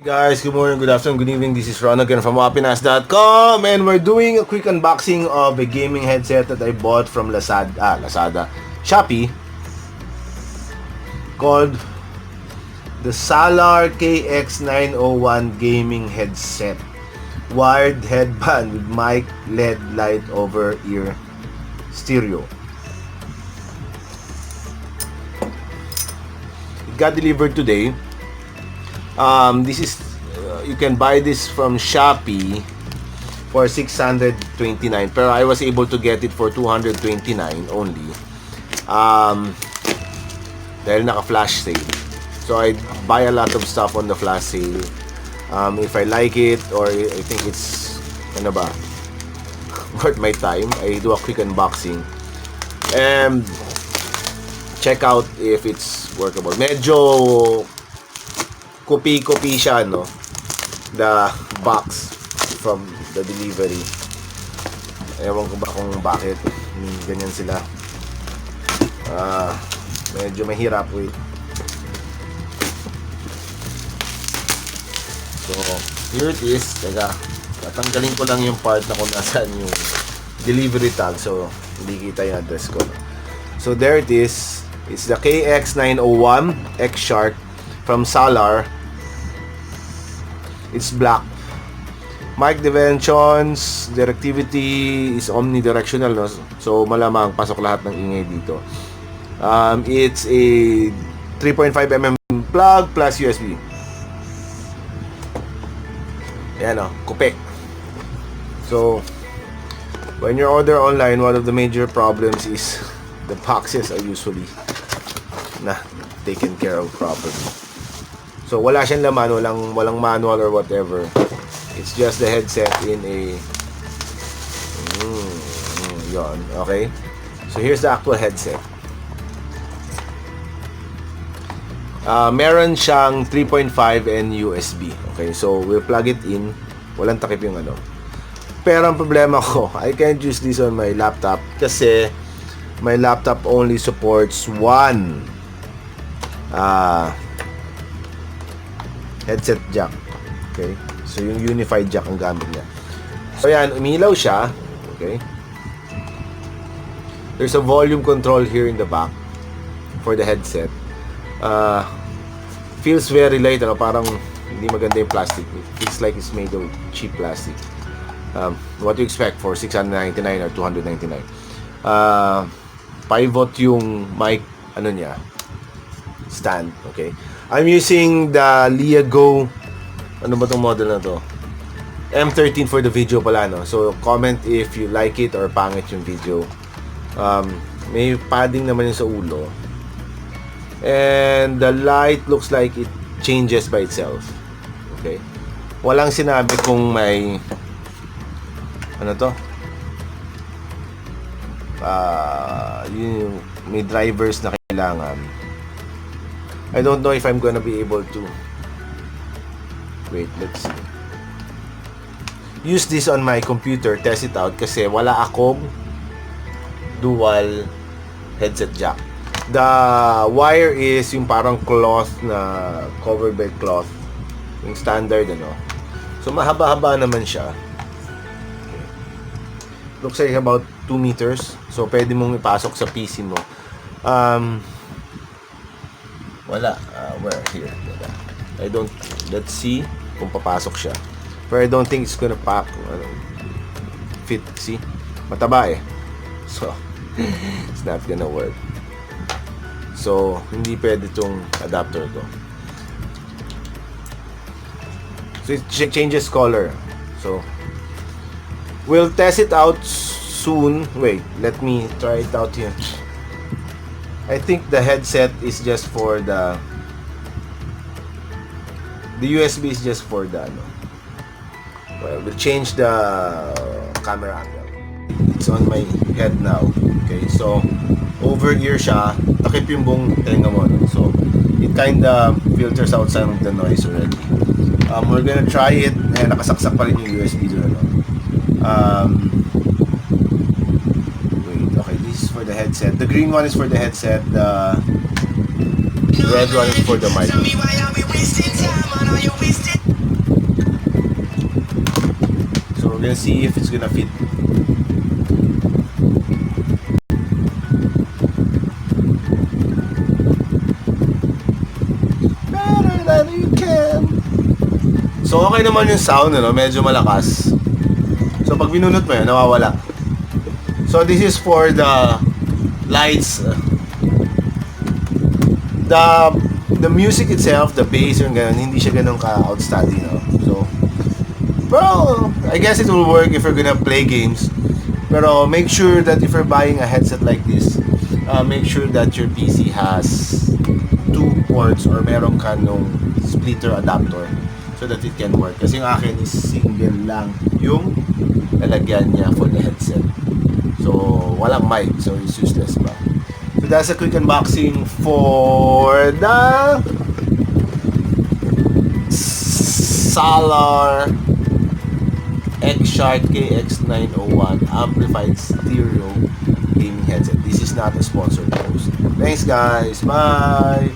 Guys, good morning, good afternoon, good evening. This is Ron again from Wapinas.com, and we're doing a quick unboxing of a gaming headset that I bought from Shopee, called the Salar KX901 gaming headset. Wired headband with mic, LED light over ear stereo. It got delivered today. This is you can buy this from Shopee for 629, pero I was able to get it for 229 only, dahil naka-flash sale. So I buy a lot of stuff on the flash sale. If I like it or I think it's worth my time, I do a quick unboxing and check out if it's workable. Medyo kopi-kopi siya, no? The box from the delivery. Ewan ko ba kung bakit ganyan sila. Medyo mahirap. Wait. So, here it is. Teka, tatanggalin ko lang yung part na kung nasaan yung delivery tag. So, hindi kita yung address ko. So, there it is. It's the KX901 X Shark from Salar. It's black. Mic dimensions, directivity is omnidirectional, no? So malamang pasok lahat ng ingay dito. It's a 3.5mm plug plus USB. Ayan, no? Kupe. So when you order online, one of the major problems is the boxes are usually not taken care of properly. So wala siyang laman, walang manual or whatever. It's just the headset in a yon, okay? So here's the actual headset. Meron siyang 3.5 and USB. Okay, so we'll plug it in. Walang takip yung ano. Pero ang problema ko, I can't use this on my laptop kasi my laptop only supports one headset jack. Okay? So yung unified jack ang gamit niya. So yan, umilaw siya. Okay? There's a volume control here in the back for the headset. Feels very light, ano? Parang hindi maganda yung plastic. It feels like it's made of cheap plastic. What do you expect for 699 or 299? Pivot yung mic, ano niya, stand. Okay? I'm using the Leago, ano ba tong model na to? M13 for the video pala, no? So comment if you like it or pangit yung video. May padding naman yung sa ulo. And the light looks like it changes by itself. Okay? Walang sinabi kung may ano to? May drivers na kailangan. I don't know if I'm gonna be able to. Wait, let's see. Use this on my computer, test it out kasi wala akong dual headset jack. The wire is yung parang cloth na covered by cloth, yung standard, ano. So mahaba-haba naman siya. Okay. Looks like about 2 meters. So pwede mong ipasok sa PC mo. Wala. Where? Here. I don't... Let's see kung papasok siya. But I don't think it's gonna pack. Fit. See? Mataba eh. So, it's not gonna work. So, hindi pwede itong adapter to. So, it changes color. So, we'll test it out soon. Wait, let me try it out here. I think the headset is just for the USB is just for the ano. Well, we'll change the camera angle. It's on my head now. Okay, so over ear siya, takip yung buong tenga mo, no? So it kinda filters out some of the noise already. We're gonna try it, nakasaksak pa rin yung USB doon, no? Okay, this is for the headset. The green one is for the headset. The red one is for the mic. we're gonna see if it's gonna fit. Better than you can. So okay naman yung sound, ano? Medyo malakas. So pag binunot mo yan, nawawala. So this is for the lights. The music itself, the bass, yung ganun, hindi siya ganun ka-outstanding, no? So, well, I guess it will work if you're gonna play games. Pero make sure that if you're buying a headset like this, make sure that your PC has 2 ports or meron ka nung splitter adapter so that it can work. Kasi yung akin is single lang yung lalagyan niya for the headset. So, walang mic. So, it's useless ba? So, that's a quick unboxing for the Salar KX901 amplified stereo gaming headset. This is not a sponsored post. Thanks guys. Bye!